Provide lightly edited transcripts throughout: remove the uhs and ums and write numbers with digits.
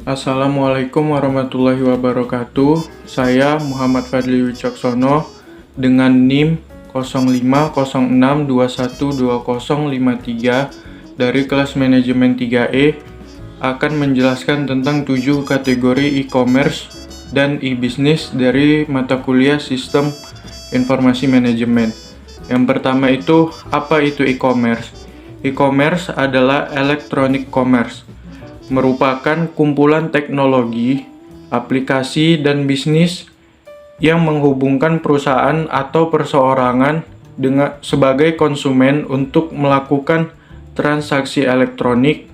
Assalamualaikum warahmatullahi wabarakatuh. Saya Muhammad Fadli Wicaksono dengan NIM 0506212053 dari kelas manajemen 3E akan menjelaskan tentang 7 kategori e-commerce dan e-business dari mata kuliah Sistem Informasi Manajemen. Yang pertama itu, apa itu e-commerce? E-commerce adalah electronic commerce, merupakan kumpulan teknologi, aplikasi, dan bisnis yang menghubungkan perusahaan atau perseorangan sebagai konsumen untuk melakukan transaksi elektronik,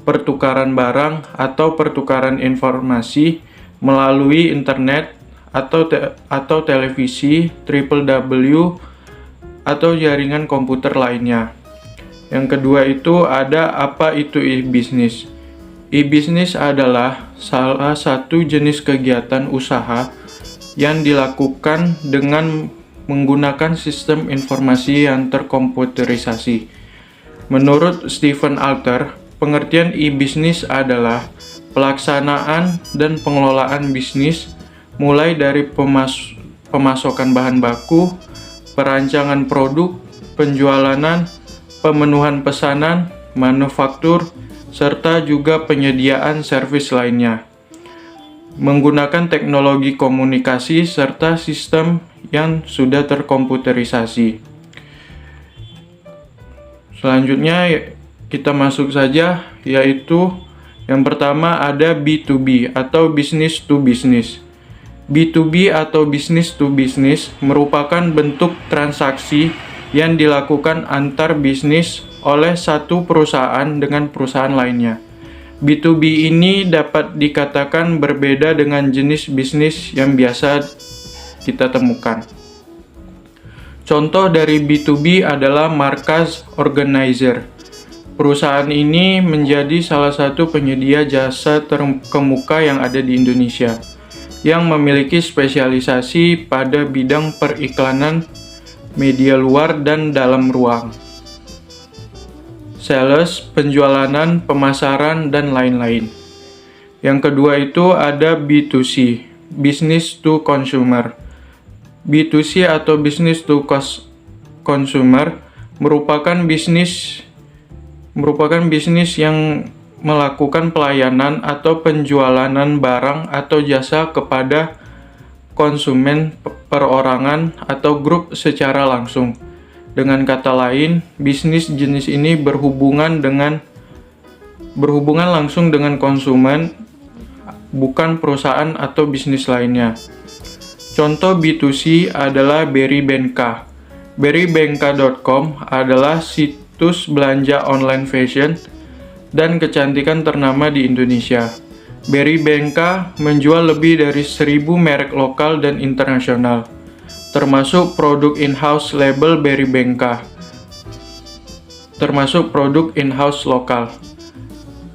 pertukaran barang, atau pertukaran informasi melalui internet atau televisi, www, atau jaringan komputer lainnya. Yang kedua itu ada apa itu e-business. E-business adalah salah satu jenis kegiatan usaha yang dilakukan dengan menggunakan sistem informasi yang terkomputerisasi. Menurut Stephen Alter, pengertian e-business adalah pelaksanaan dan pengelolaan bisnis mulai dari pemasokan bahan baku, perancangan produk, penjualan, pemenuhan pesanan, manufaktur, serta juga penyediaan servis lainnya, menggunakan teknologi komunikasi serta sistem yang sudah terkomputerisasi. Selanjutnya kita masuk saja, yaitu yang pertama ada B2B atau business to business. B2B atau business to business merupakan bentuk transaksi yang dilakukan antar bisnis oleh satu perusahaan dengan perusahaan lainnya. B2B ini dapat dikatakan berbeda dengan jenis bisnis yang biasa kita temukan. Contoh dari B2B adalah Markaz Organizer. Perusahaan ini menjadi salah satu penyedia jasa terkemuka yang ada di Indonesia, yang memiliki spesialisasi pada bidang periklanan, media luar dan dalam ruang, sales, penjualan, pemasaran, dan lain-lain. Yang kedua itu ada B2C, business to consumer. B2C atau business to consumer merupakan bisnis yang melakukan pelayanan atau penjualan barang atau jasa kepada konsumen perorangan atau grup secara langsung. Dengan kata lain, bisnis jenis ini berhubungan langsung dengan konsumen, bukan perusahaan atau bisnis lainnya. Contoh B2C adalah Berrybenka. Berrybenka.com adalah situs belanja online fashion dan kecantikan ternama di Indonesia. Berrybenka menjual lebih dari 1.000 merek lokal dan internasional, termasuk produk in-house label Berrybenka, termasuk produk in-house lokal.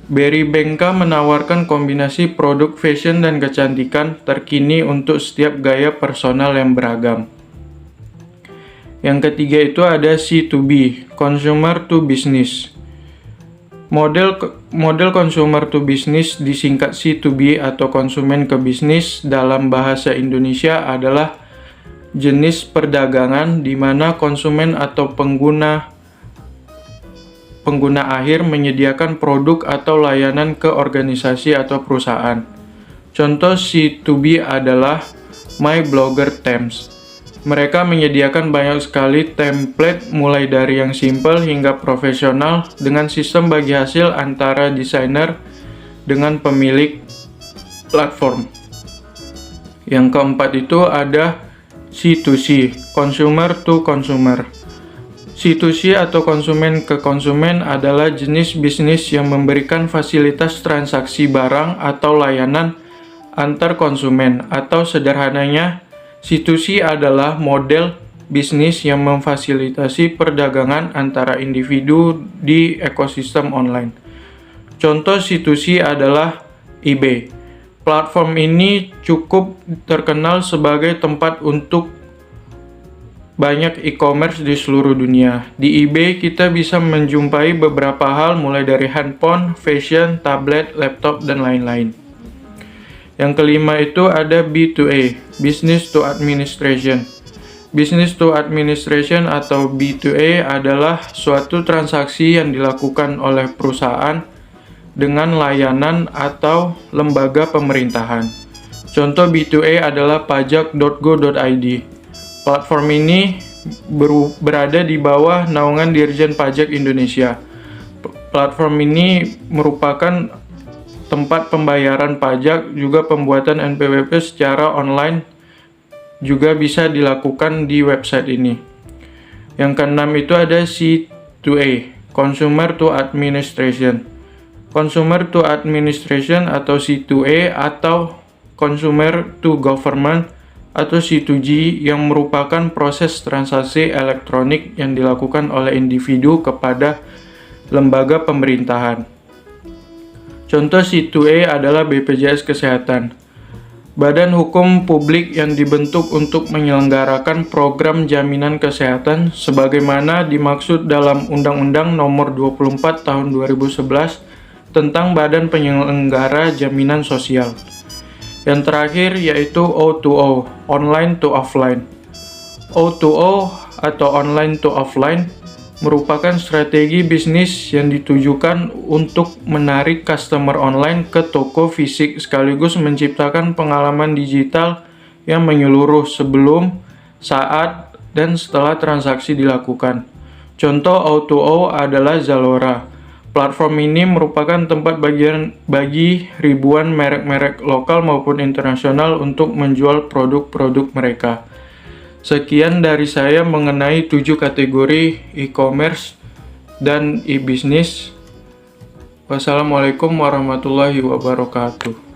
Berrybenka menawarkan kombinasi produk fashion dan kecantikan terkini untuk setiap gaya personal yang beragam. Yang ketiga itu ada C2B, Consumer to Business. Model consumer to business disingkat C2B atau konsumen ke bisnis dalam bahasa Indonesia adalah jenis perdagangan di mana konsumen atau pengguna akhir menyediakan produk atau layanan ke organisasi atau perusahaan. Contoh C2B adalah My Blogger Themes. Mereka menyediakan banyak sekali template mulai dari yang simple hingga profesional dengan sistem bagi hasil antara desainer dengan pemilik platform. Yang keempat itu ada C2C, Consumer to Consumer. C2C atau konsumen ke konsumen adalah jenis bisnis yang memberikan fasilitas transaksi barang atau layanan antar konsumen, atau sederhananya C2C adalah model bisnis yang memfasilitasi perdagangan antara individu di ekosistem online. Contoh C2C adalah eBay. Platform ini cukup terkenal sebagai tempat untuk banyak e-commerce di seluruh dunia. Di eBay kita bisa menjumpai beberapa hal mulai dari handphone, fashion, tablet, laptop, dan lain-lain. Yang kelima itu ada B2A, Business to Administration. Business to Administration atau B2A adalah suatu transaksi yang dilakukan oleh perusahaan dengan layanan atau lembaga pemerintahan. Contoh B2A adalah pajak.go.id. Platform ini berada di bawah naungan Dirjen Pajak Indonesia. Platform ini merupakan tempat pembayaran pajak, juga pembuatan NPWP secara online juga bisa dilakukan di website ini. Yang keenam itu ada C2A, Consumer to Administration. Consumer to Administration atau C2A atau Consumer to Government atau C2G yang merupakan proses transaksi elektronik yang dilakukan oleh individu kepada lembaga pemerintahan. Contoh C2A adalah BPJS Kesehatan, badan hukum publik yang dibentuk untuk menyelenggarakan program jaminan kesehatan sebagaimana dimaksud dalam Undang-Undang Nomor 24 Tahun 2011 tentang Badan Penyelenggara Jaminan Sosial. Yang terakhir yaitu O2O, Online to Offline. O2O atau Online to Offline merupakan strategi bisnis yang ditujukan untuk menarik customer online ke toko fisik sekaligus menciptakan pengalaman digital yang menyeluruh sebelum, saat, dan setelah transaksi dilakukan. Contoh O2O adalah Zalora. Platform ini merupakan tempat bagi ribuan merek-merek lokal maupun internasional untuk menjual produk-produk mereka. Sekian dari saya mengenai 7 kategori e-commerce dan e-business. Wassalamualaikum warahmatullahi wabarakatuh.